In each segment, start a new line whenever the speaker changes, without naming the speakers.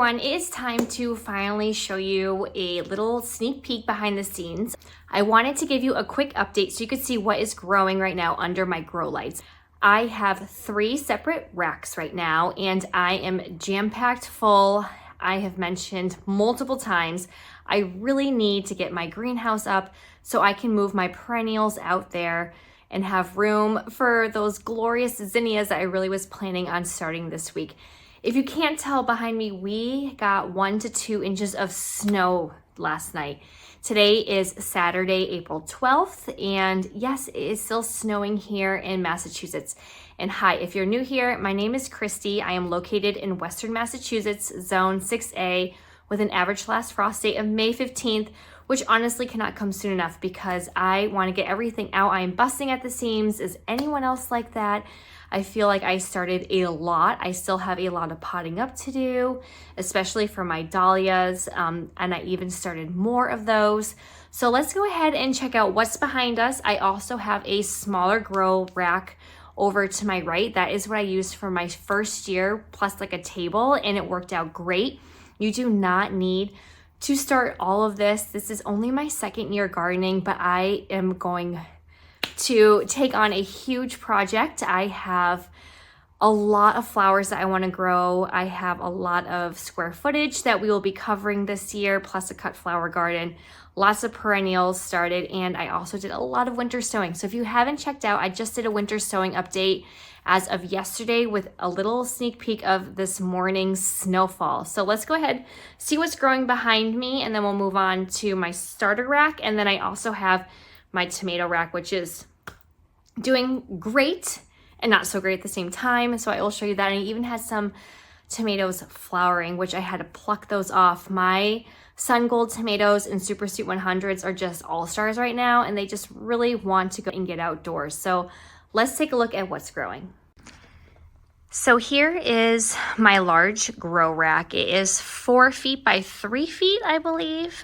everyone, it is time to finally show you a little sneak peek behind the scenes. I wanted to give you a quick update so you could see what is growing right now under my grow lights. I have 3 separate racks right now and I am jam-packed full. I have mentioned multiple times, I really need to get my greenhouse up so I can move my perennials out there and have room for those glorious zinnias that I really was planning on starting this week. If you can't tell behind me, we got 1 to 2 inches of snow last night. Today is Saturday, April 12th, and yes, it is still snowing here in Massachusetts. And hi, if you're new here, my name is Kristy. I am located in Western Massachusetts, Zone 6A, with an average last frost date of May 15th, which honestly cannot come soon enough because I want to get everything out. I am busting at the seams. Is anyone else like that? I feel like I started a lot. I still have a lot of potting up to do, especially for my dahlias, and I even started more of those. So let's go ahead and check out what's behind us. I also have a smaller grow rack over to my right. That is what I used for my first year, plus like a table, and it worked out great. You do not need to start all of this. This is only my second year gardening, but I am going to take on a huge project. I have a lot of flowers that I want to grow. I have a lot of square footage that we will be covering this year, plus a cut flower garden. Lots of perennials started, and I also did a lot of winter sowing. So if you haven't checked out, I just did a winter sowing update as of yesterday with a little sneak peek of this morning's snowfall. So let's go ahead, see what's growing behind me, and then we'll move on to my starter rack. And then I also have my tomato rack, which is doing great and not so great at the same time. So I will show you that. And I even had some tomatoes flowering, which I had to pluck those off. My Sun Gold tomatoes and Super Sweet 100s are just all-stars right now, and they just really want to go and get outdoors. So let's take a look at what's growing. So here is my large grow rack. It is 4 feet by 3 feet, I believe.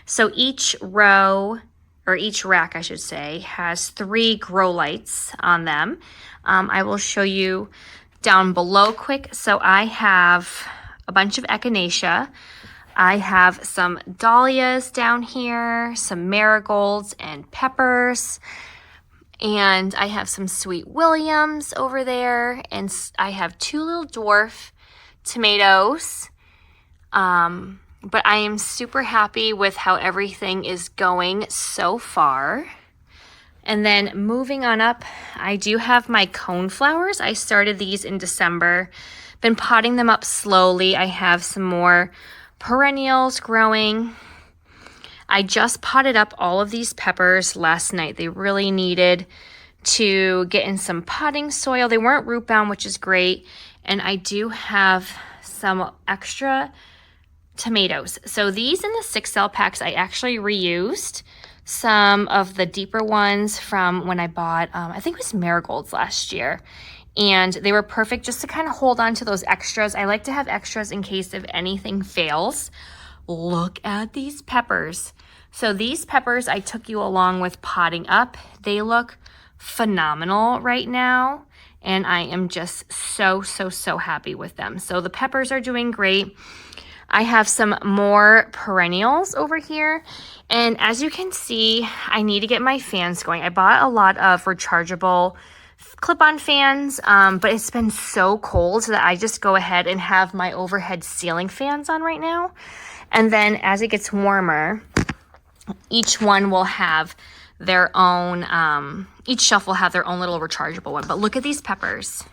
So each row, or each rack, I should say, has 3 grow lights on them. I will show you down below quick. So I have a bunch of echinacea. I have some dahlias down here, some marigolds and peppers. And I have some sweet williams over there. And I have 2 little dwarf tomatoes. But I am super happy with how everything is going so far. And then moving on up, I do have my cone flowers. I started these in December. Been potting them up slowly. I have some more perennials growing. I just potted up all of these peppers last night. They really needed to get in some potting soil. They weren't root bound, which is great. And I do have some extra tomatoes. So these in the 6 cell packs, I actually reused some of the deeper ones from when I bought, I think it was marigolds last year. And they were perfect just to kind of hold on to those extras. I like to have extras in case if anything fails. Look at these peppers. So these peppers I took you along with potting up. They look phenomenal right now. And I am just so happy with them. So the peppers are doing great. I have some more perennials over here. And as you can see, I need to get my fans going. I bought a lot of rechargeable clip-on fans, but it's been so cold that I just go ahead and have my overhead ceiling fans on right now. And then as it gets warmer, each one will have their own, each shelf will have their own little rechargeable one. But look at these peppers.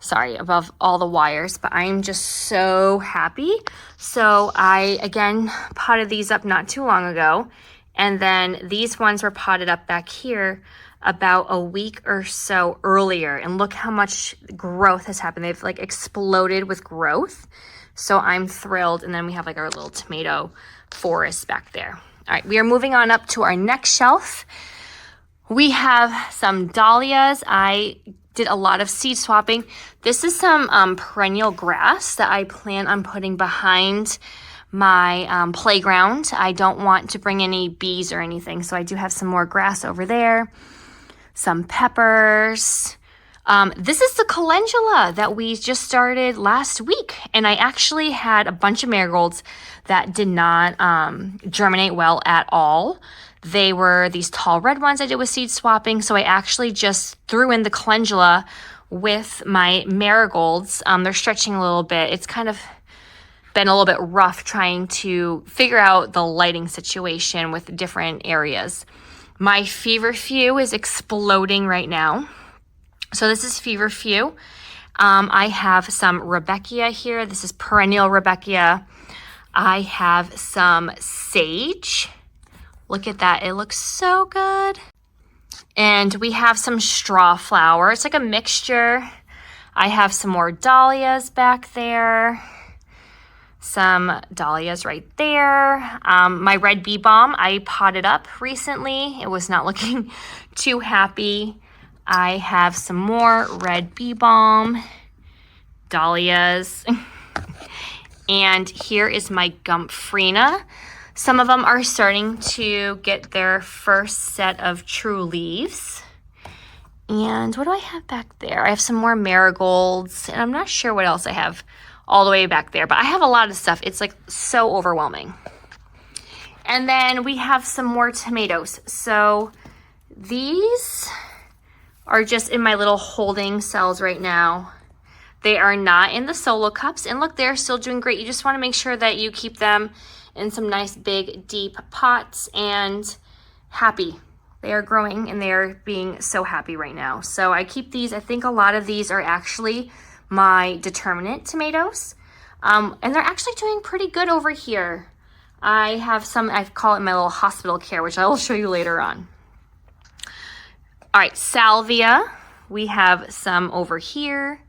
Sorry, above all the wires, but I'm just so happy. So I, again, potted these up not too long ago. And then these ones were potted up back here about a week or so earlier. And look how much growth has happened. They've like exploded with growth. So I'm thrilled. And then we have like our little tomato forest back there. All right, we are moving on up to our next shelf. We have some dahlias. I did a lot of seed swapping. This is some perennial grass that I plan on putting behind my playground. I don't want to bring any bees or anything, so I do have some more grass over there. Some peppers, This is the calendula that we just started last week. And I actually had a bunch of marigolds that did not germinate well at all. They were these tall red ones I did with seed swapping. So I actually just threw in the calendula with my marigolds. They're stretching a little bit. It's kind of been a little bit rough trying to figure out the lighting situation with different areas. My feverfew is exploding right now. So this is feverfew. I have some Rebecca here. This is perennial Rebecca. I have some sage. Look at that. It looks so good. And we have some straw flower. It's like a mixture. I have some more dahlias back there. Some dahlias right there. My red bee balm, I potted up recently. It was not looking too happy. I have some more red bee balm, dahlias, and here is my Gumphrena. Some of them are starting to get their first set of true leaves. And what do I have back there? I have some more marigolds, and I'm not sure what else I have all the way back there, but I have a lot of stuff. It's like so overwhelming. And then we have some more tomatoes. So these are just in my little holding cells right now. They are not in the solo cups. And look, they're still doing great. You just want to make sure that you keep them in some nice big deep pots and happy. They are growing and they are being so happy right now. So I keep these. I think a lot of these are actually my determinate tomatoes. And they're actually doing pretty good over here. I have some, I call it my little hospital care, which I will show you later on. All right, salvia. We have some over here.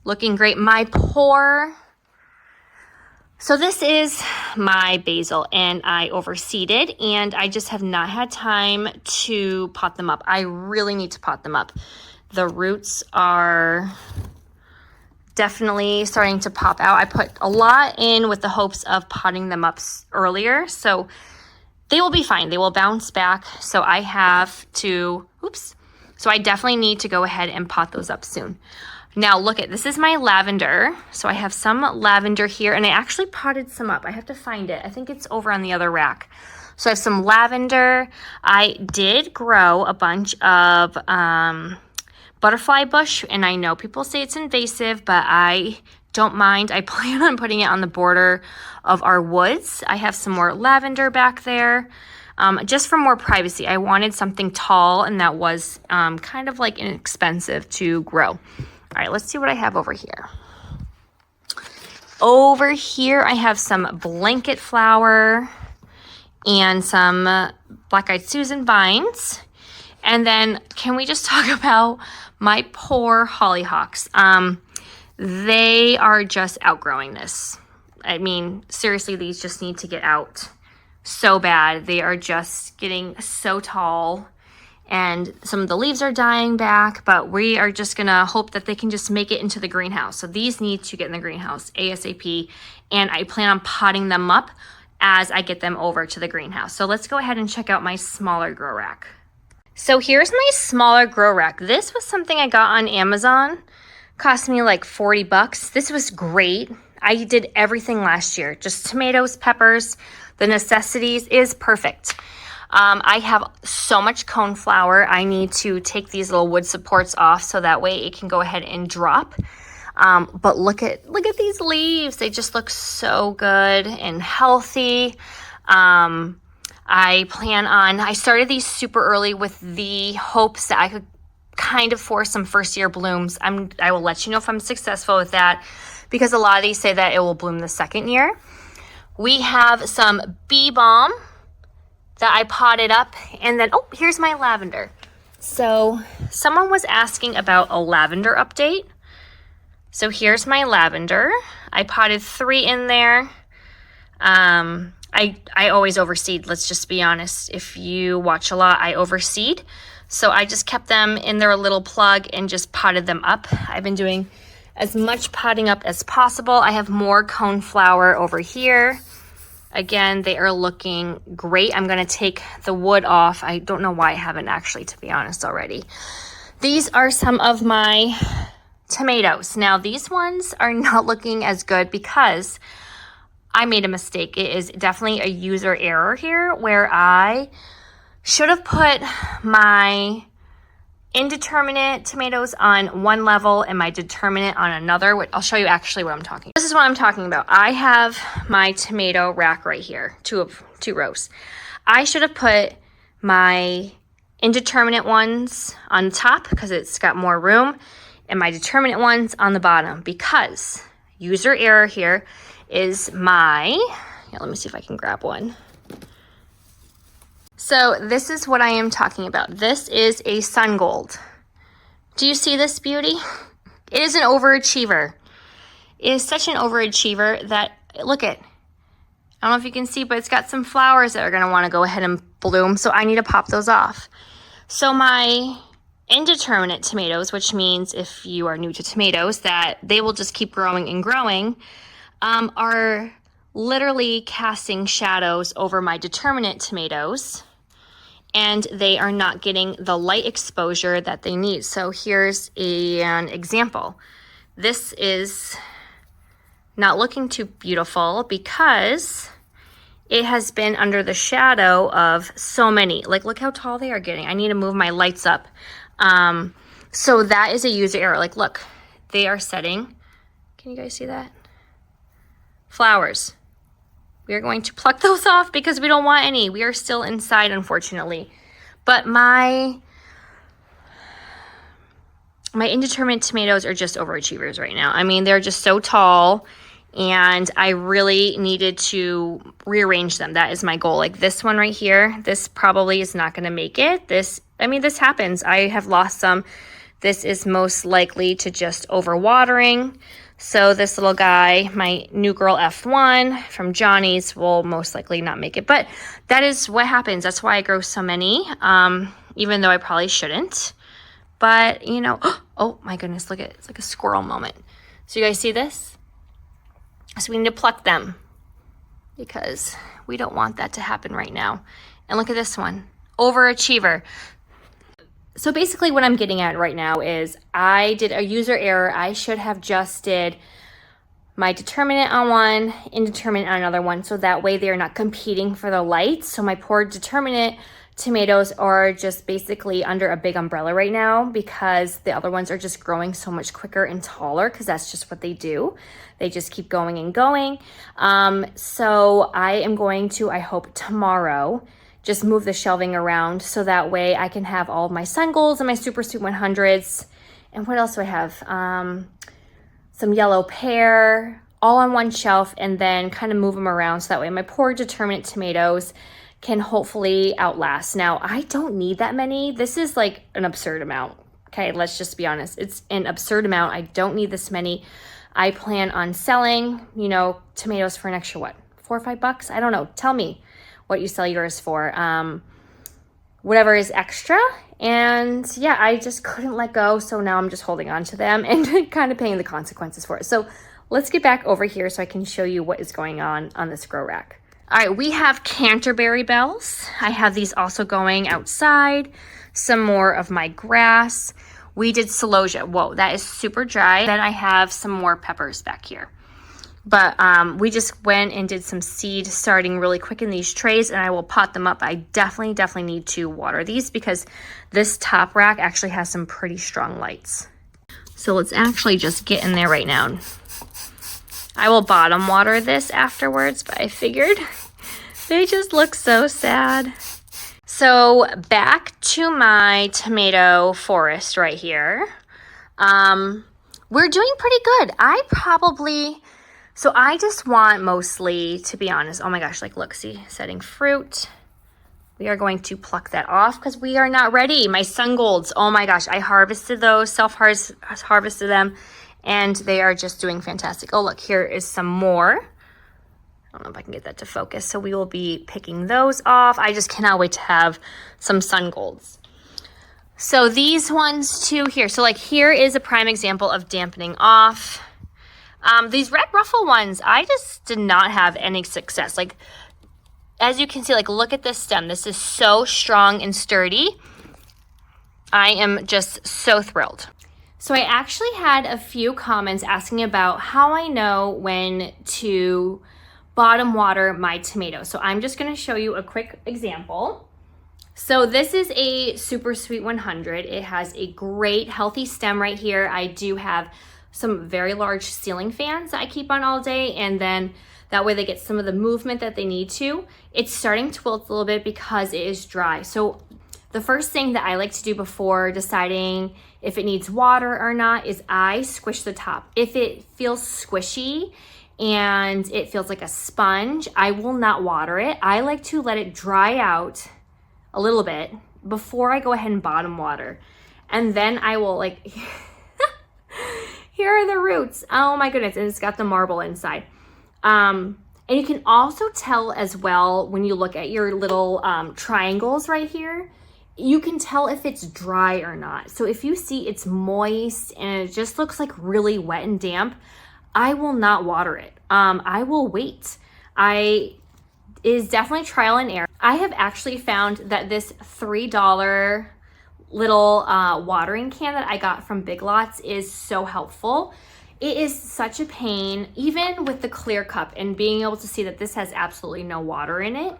Looking great. My pour. So this is my basil, and I overseeded, and I just have not had time to pot them up. I really need to pot them up. The roots are definitely starting to pop out. I put a lot in with the hopes of potting them up earlier, so they will be fine. They will bounce back. So I have to, so I definitely need to go ahead and pot those up soon. Now look at, this is my lavender. So I have some lavender here, and I actually potted some up. I have to find it. I think it's over on the other rack. So I have some lavender. I did grow a bunch of butterfly bush, and I know people say it's invasive, but I don't mind. I plan on putting it on the border of our woods. I have some more lavender back there. Just for more privacy. I wanted something tall and that was kind of like inexpensive to grow. All right, let's see what I have over here. Over here, I have some blanket flower and some black-eyed Susan vines. And then can we just talk about my poor hollyhocks? They are just outgrowing this. I mean, seriously, these just need to get out so bad. They are just getting so tall, and some of the leaves are dying back, but we are just gonna hope that they can just make it into the greenhouse. So these need to get in the greenhouse ASAP, and I plan on potting them up as I get them over to the greenhouse. So let's go ahead and check out my smaller grow rack. So here's my smaller grow rack. This was something I got on Amazon. Cost me like 40 bucks. This was great. I did everything last year, just tomatoes, peppers, the necessities. Is perfect. I have so much coneflower. I need to take these little wood supports off so that way it can go ahead and drop. But look at these leaves. They just look so good and healthy. I started these super early with the hopes that I could kind of force some first year blooms. I will let you know if I'm successful with that, because a lot of these say that it will bloom the second year. We have some bee balm that I potted up, and then, oh, here's my lavender. So someone was asking about a lavender update. So here's my lavender. I potted 3 in there. I always overseed, let's just be honest. If you watch a lot, I overseed. So I just kept them in their little plug and just potted them up. I've been doing as much potting up as possible. I have more coneflower over here. Again, they are looking great. I'm gonna take the wood off. I don't know why I haven't actually, to be honest, already. These are some of my tomatoes. Now these ones are not looking as good because I made a mistake. It is definitely a user error here where I should have put my indeterminate tomatoes on one level and my determinate on another. I'll show you actually what I'm talking about. This is what I'm talking about. I have my tomato rack right here, two rows. I should have put my indeterminate ones on top because it's got more room, and my determinate ones on the bottom, because user error here is let me see if I can grab one. So this is what I am talking about. This is a sun gold. Do you see this beauty? It is an overachiever. It is such an overachiever that, look at, I don't know if you can see, but it's got some flowers that are gonna wanna go ahead and bloom, so I need to pop those off. So my indeterminate tomatoes, which means if you are new to tomatoes, that they will just keep growing and growing, are literally casting shadows over my determinate tomatoes, and they are not getting the light exposure that they need. So here's an example. This is not looking too beautiful because it has been under the shadow of so many. Like, look how tall they are getting. I need to move my lights up. So that is a user error. Like, look, they are setting. Can you guys see that? Flowers. We are going to pluck those off because we don't want any. We are still inside, unfortunately. But my indeterminate tomatoes are just overachievers right now. I mean, they're just so tall, and I really needed to rearrange them. That is my goal. Like this one right here, this probably is not going to make it. This happens. I have lost some. This is most likely to just overwatering. So this little guy, my New Girl F1 from Johnny's, will most likely not make it. But that is what happens. That's why I grow so many, even though I probably shouldn't. But, you know, oh my goodness, look at it. It's like a squirrel moment. So you guys see this? So we need to pluck them because we don't want that to happen right now. And look at this one, overachiever. So basically what I'm getting at right now is I did a user error. I should have just did my determinate on one, indeterminate on another one, so that way they're not competing for the light. So my poor determinate tomatoes are just basically under a big umbrella right now because the other ones are just growing so much quicker and taller because that's just what they do. They just keep going and going. So I am going to, I hope tomorrow, just move the shelving around so that way I can have all of my sun golds and my super sweet 100s. And what else do I have? Some yellow pear, all on one shelf, and then kind of move them around so that way my poor determinate tomatoes can hopefully outlast. Now, I don't need that many. This is like an absurd amount. Okay, let's just be honest. It's an absurd amount. I don't need this many. I plan on selling, you know, tomatoes for an extra, what, $4 or $5? I don't know. Tell me what you sell yours for, whatever is extra. And yeah, I just couldn't let go. So now I'm just holding on to them and kind of paying the consequences for it. So let's get back over here so I can show you what is going on this grow rack. All right, we have Canterbury bells. I have these also going outside. Some more of my grass. We did celosia. Whoa, that is super dry. Then I have some more peppers back here. But we just went and did some seed starting really quick in these trays, and I will pot them up. I definitely need to water these because this top rack actually has some pretty strong lights. So let's actually just get in there right now. I will bottom water this afterwards, but I figured they just look so sad. So back to my tomato forest right here. We're doing pretty good. So I just want mostly, to be honest, oh my gosh, like look, see, setting fruit. We are going to pluck that off because we are not ready. My sun golds, oh my gosh, I harvested those, self-harvested them, and they are just doing fantastic. Oh, look, here is some more. I don't know if I can get that to focus. So we will be picking those off. I just cannot wait to have some sun golds. So these ones too here. So like here is a prime example of dampening off. These red ruffle ones, I just did not have any success. Like, as you can see, like, look at this stem. This is so strong and sturdy. I am just so thrilled. So I actually had a few comments asking about how I know when to bottom water my tomatoes. So I'm just gonna show you a quick example. So this is a Super Sweet 100. It has a great healthy stem right here. I do have some very large ceiling fans that I keep on all day, and then that way they get some of the movement that they need to. It's starting to wilt a little bit because it is dry. So the first thing that I like to do before deciding if it needs water or not is I squish the top. If it feels squishy and it feels like a sponge, I will not water it. I like to let it dry out a little bit before I go ahead and bottom water. And then I will like, here are the roots. Oh my goodness, and it's got the marble inside. And you can also tell as well when you look at your little triangles right here, you can tell if it's dry or not. So if you see it's moist and it just looks like really wet and damp, I will not water it. I will wait. It is definitely trial and error. I have actually found that this $3 little watering can that I got from Big Lots is so helpful. It is such a pain, even with the clear cup and being able to see that this has absolutely no water in it.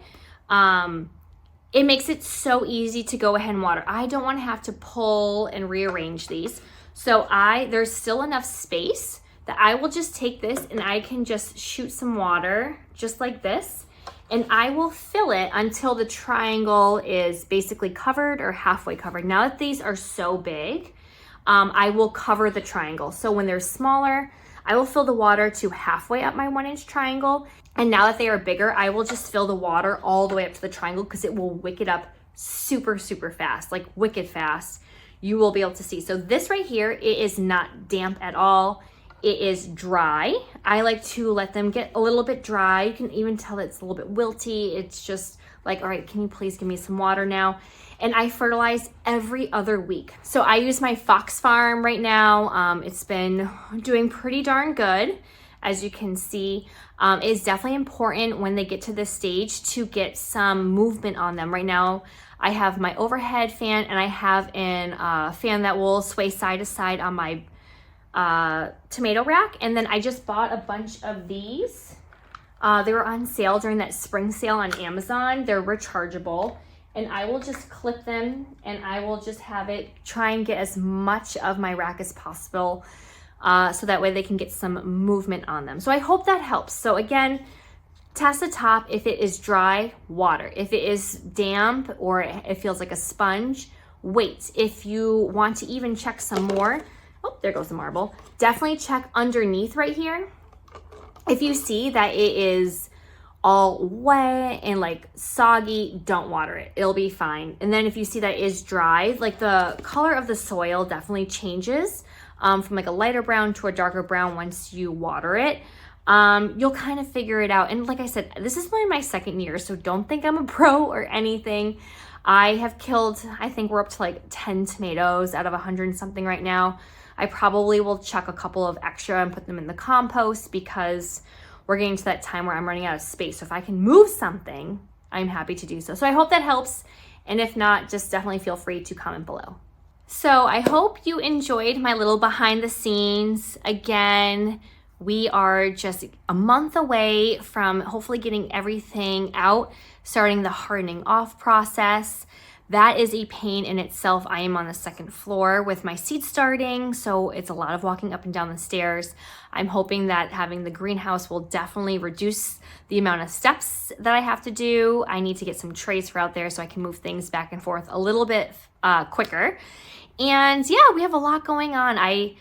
It makes it so easy to go ahead and water. I don't want to have to pull and rearrange these. So there's still enough space that I will just take this and I can just shoot some water just like this. And I will fill it until the triangle is basically covered or halfway covered. Now that these are so big, I will cover the triangle. So when they're smaller, I will fill the water to halfway up my 1-inch triangle. And now that they are bigger, I will just fill the water all the way up to the triangle because it will wick it up super, super fast, like wicked fast. You will be able to see. So this right here, it is not damp at all. It is dry. I like to let them get a little bit dry. You can even tell it's a little bit wilty. It's just like, all right, can you please give me some water now? And I fertilize every other week. So I use my Fox Farm right now. It's been doing pretty darn good. As you can see, it's definitely important when they get to this stage to get some movement on them. Right now, I have my overhead fan and I have a fan that will sway side to side on my tomato rack. And then I just bought a bunch of these. They were on sale during that spring sale on Amazon. They're rechargeable. And I will just clip them and I will just have it try and get as much of my rack as possible so that way they can get some movement on them. So I hope that helps. So again, test the top. If it is dry, water. If it is damp or it feels like a sponge, wait. If you want to even check some more, oh, there goes the marble. Definitely check underneath right here. If you see that it is all wet and like soggy, don't water it. It'll be fine. And then if you see that it is dry, like the color of the soil definitely changes from like a lighter brown to a darker brown once you water it. You'll kind of figure it out. And like I said, this is only my second year, so don't think I'm a pro or anything. I have killed, I think we're up to like 10 tomatoes out of 100 and something right now. I probably will chuck a couple of extra and put them in the compost because we're getting to that time where I'm running out of space. So if I can move something, I'm happy to do so. So I hope that helps. And if not, just definitely feel free to comment below. So I hope you enjoyed my little behind the scenes. Again, we are just a month away from hopefully getting everything out, starting the hardening off process. That is a pain in itself. I am on the second floor with my seed starting, so it's a lot of walking up and down the stairs. I'm hoping that having the greenhouse will definitely reduce the amount of steps that I have to do. I need to get some trays for out there so I can move things back and forth a little bit quicker. And yeah, we have a lot going on. I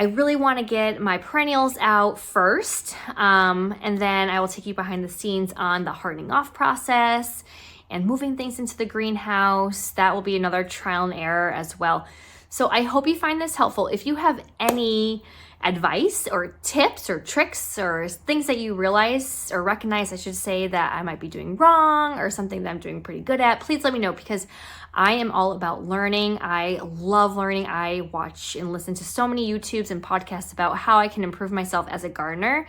really want to get my perennials out first, and then I will take you behind the scenes on the hardening off process and moving things into the greenhouse. That will be another trial and error as well. So I hope you find this helpful. If you have any advice or tips or tricks or things that you realize or recognize, I should say, that I might be doing wrong or something that I'm doing pretty good at, please let me know, because I am all about learning. I love learning. I watch and listen to so many YouTubes and podcasts about how I can improve myself as a gardener.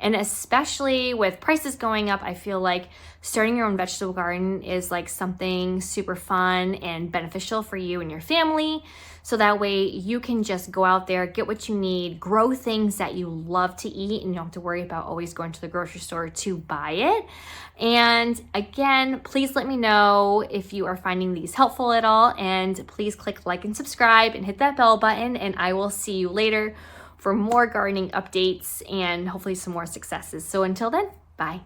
And especially with prices going up, I feel like starting your own vegetable garden is like something super fun and beneficial for you and your family. So that way you can just go out there, get what you need, grow things that you love to eat, and you don't have to worry about always going to the grocery store to buy it. And again, please let me know if you are finding these helpful at all, and please click like and subscribe and hit that bell button, and I will see you later for more gardening updates and hopefully some more successes. So until then, bye.